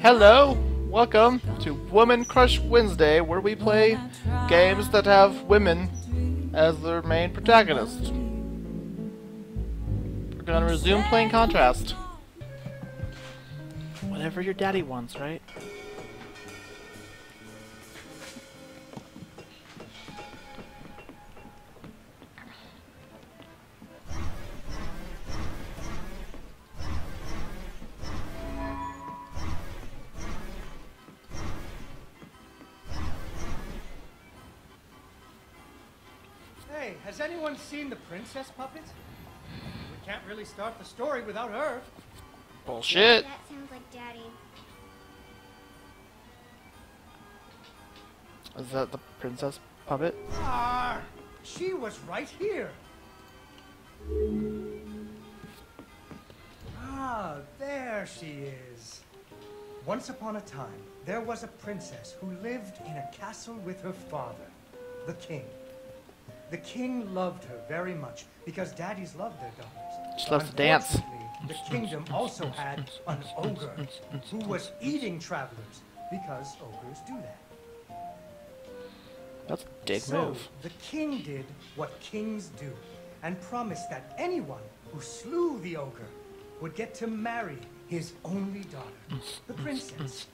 Hello, welcome to Woman Crush Wednesday, where we play games that have women as their main protagonists. We're gonna resume playing Contrast. Whatever your daddy wants, right? Hey, has anyone seen the princess puppet? We can't really start the story without her. Bullshit. That sounds like Daddy. Is that the princess puppet? Ah, she was right here. Ah, there she is. Once upon a time, there was a princess who lived in a castle with her father, the king. The king loved her very much because daddies loved their daughters. She loves to dance. Unfortunately, the kingdom also had an ogre who was eating travelers because ogres do that. That's a dick So, move. the king did what kings do and promised that anyone who slew the ogre would get to marry his only daughter, the princess,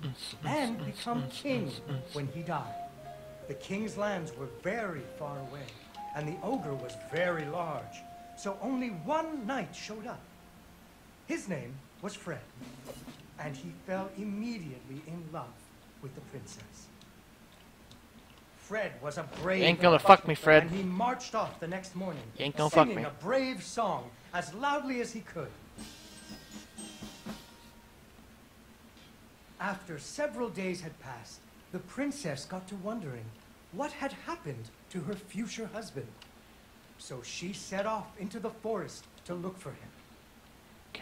and become king when he died. The king's lands were very far away, and the ogre was very large, so only one knight showed up. His name was Fred, and he fell immediately in love with the princess. Fred was a brave... You ain't gonna fuck me, Fred. And he marched off the next morning, You ain't gonna fuck singing me. a brave song as loudly as he could. After several days had passed, the princess got to wondering what had happened to her future husband. So she set off into the forest to look for him.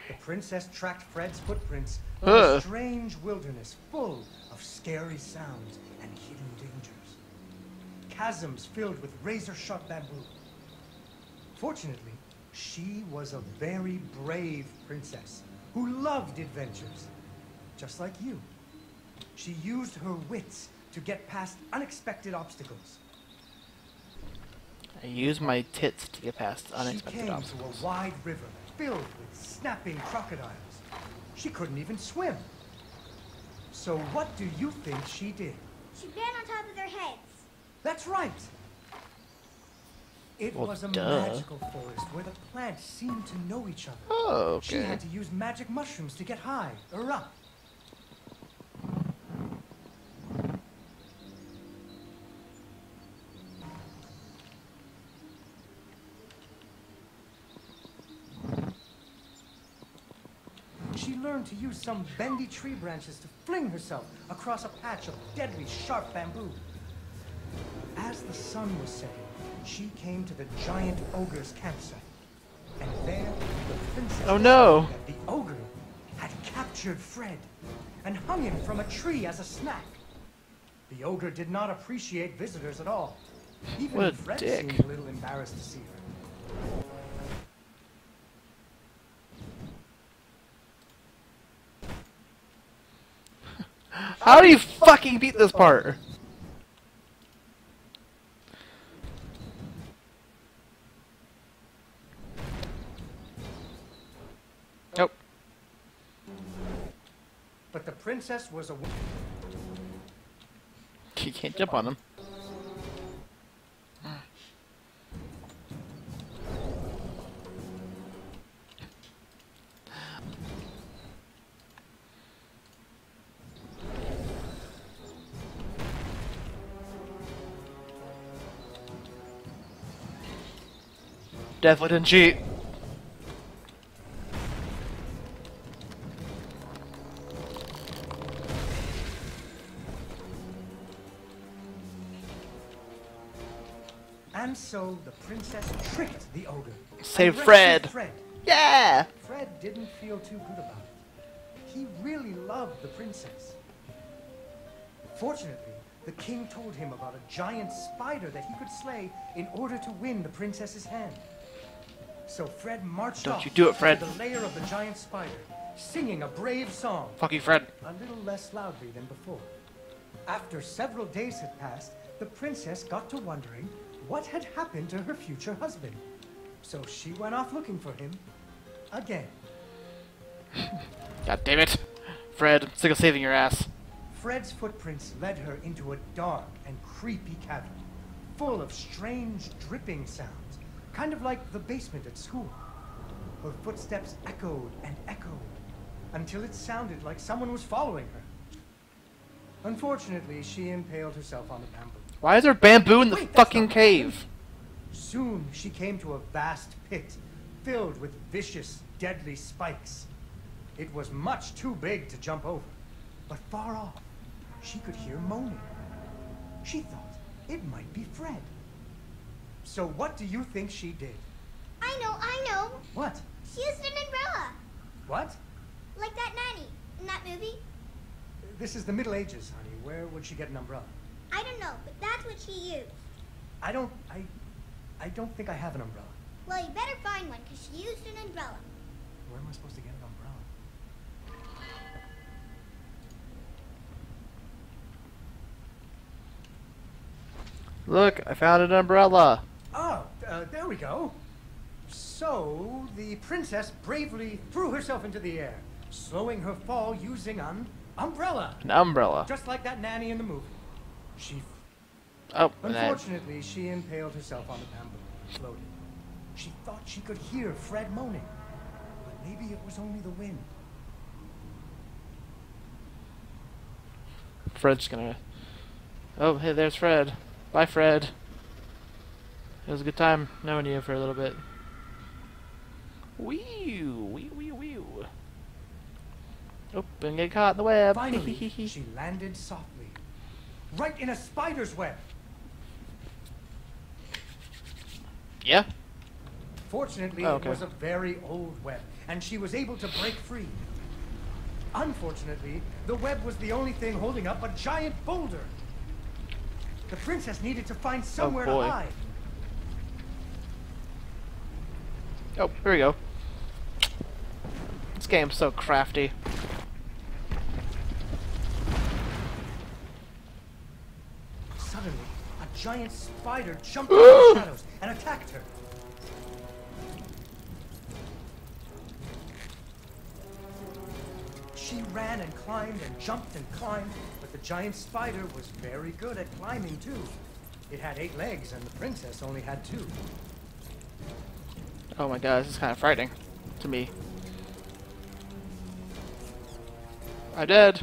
The princess tracked Fred's footprints through a strange wilderness full of scary sounds and hidden dangers. Chasms filled with razor-sharp bamboo. Fortunately, she was a very brave princess who loved adventures, just like you. She used her wits to get past unexpected obstacles. I use my tits to get past She unexpected came obstacles. to a wide river filled with snapping crocodiles. She couldn't even swim. So what do you think she did? She ran on top of their heads. That's right. It Well, was a duh. magical forest where the plants seemed to know each other. Oh, She okay. had to use magic mushrooms to get high or up. She learned to use some bendy tree branches to fling herself across a patch of deadly sharp bamboo. As the sun was setting, she came to the giant ogre's campsite. And there, the princess Oh, no. discovered that the ogre had captured Fred and hung him from a tree as a snack. The ogre did not appreciate visitors at all. Even What a Fred dick. seemed a little embarrassed to see her. How do you fucking beat this part? Nope. But the princess was a... You can't jump on him. Definitely didn't cheat. And so the princess tricked the ogre. Save and Fred. rescued Fred. Yeah! Fred didn't feel too good about it. He really loved the princess. Fortunately, the king told him about a giant spider that he could slay in order to win the princess's hand. So Fred marched Don't off you do it, Fred. to the lair of the giant spider, singing a brave song, Fuck you, Fred. a little less loudly than before. After several days had passed, the princess got to wondering what had happened to her future husband. So she went off looking for him again. God damn it. Fred, I'm sick of saving your ass. Fred's footprints led her into a dark and creepy cavern, full of strange dripping sounds, kind of like the basement at school. Her footsteps echoed and echoed, until it sounded like someone was following her. Unfortunately, she impaled herself on the bamboo. Why is there bamboo in the Wait, that's fucking not- cave? Soon she came to a vast pit, filled with vicious, deadly spikes. It was much too big to jump over, but far off, she could hear moaning. She thought it might be Fred. So what do you think she did? I know. What? She used an umbrella. What? Like that nanny in that movie. This is the Middle Ages, honey. Where would she get an umbrella? I don't know, but that's what she used. I don't think I have an umbrella. Well, you better find one, because she used an umbrella. Where am I supposed to get an umbrella? Look, I found an umbrella. Oh, there we go. So, the princess bravely threw herself into the air, slowing her fall using an umbrella. An umbrella. Just like that nanny in the movie. Oh, and then- Unfortunately, she impaled herself on the bamboo, floated. She thought she could hear Fred moaning, but maybe it was only the wind. Fred's gonna... Oh, hey, there's Fred. Bye, Fred. It was a good time knowing you for a little bit. Wee wee wee wee. Oh, and get caught in the web. Finally, she landed softly, right in a spider's web. Yeah? Fortunately, Oh, okay. it was a very old web, and she was able to break free. Unfortunately, the web was the only thing holding up a giant boulder. The princess needed to find somewhere to boy. hide. Oh, here we go. This game's so crafty. Suddenly, a giant spider jumped out of the shadows and attacked her. She ran and climbed and jumped and climbed, but the giant spider was very good at climbing too. It had 8 legs and the princess only had 2. Oh my god, this is kind of frightening to me. I did.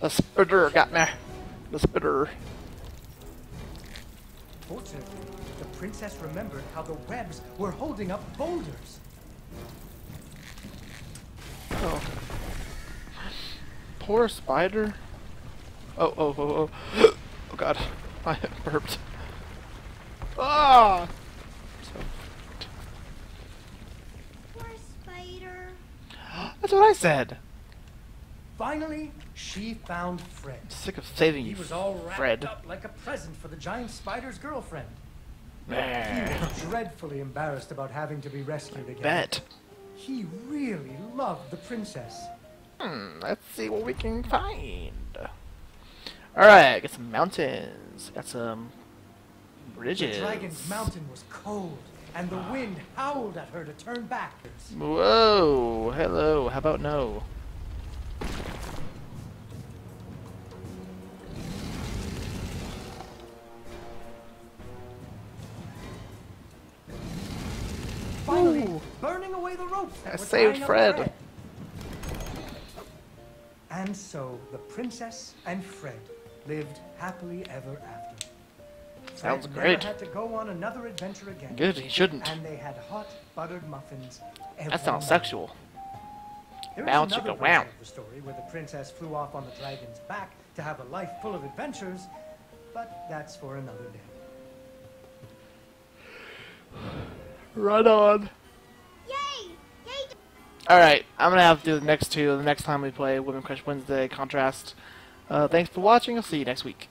The spider got me. The spider. Fortunately, the princess remembered how the webs were holding up boulders. Oh. Poor spider. Oh. Oh god. I burped. Ah! So, Poor spider. that's what I said. Finally, she found Fred. I'm sick of saving He you, was all wrapped Fred. up like a present for the giant spider's girlfriend. He Nah. was dreadfully embarrassed about having to be rescued again. Bet. He really loved the princess. Let's see what we can find. Alright, got some mountains. Got some bridges. The dragon's mountain was cold, and the wind howled at her to turn back. Whoa, hello, how about no? Finally, Ooh. burning away the ropes that I were saved tying up Fred. Fred. And so the princess and Fred lived happily ever after. Sounds Fred great. Never had to go on another adventure again. Good, he shouldn't. And they had hot buttered muffins. Every That sounds night. sexual. There Bow, is another chicka, version wow. of the story where the princess flew off on the dragon's back to have a life full of adventures, but that's for another day. Right on. Yay! Yay! Alright, I'm gonna have to do the next two the next time we play Women Crush Wednesday Contrast. Thanks for watching. I'll see you next week.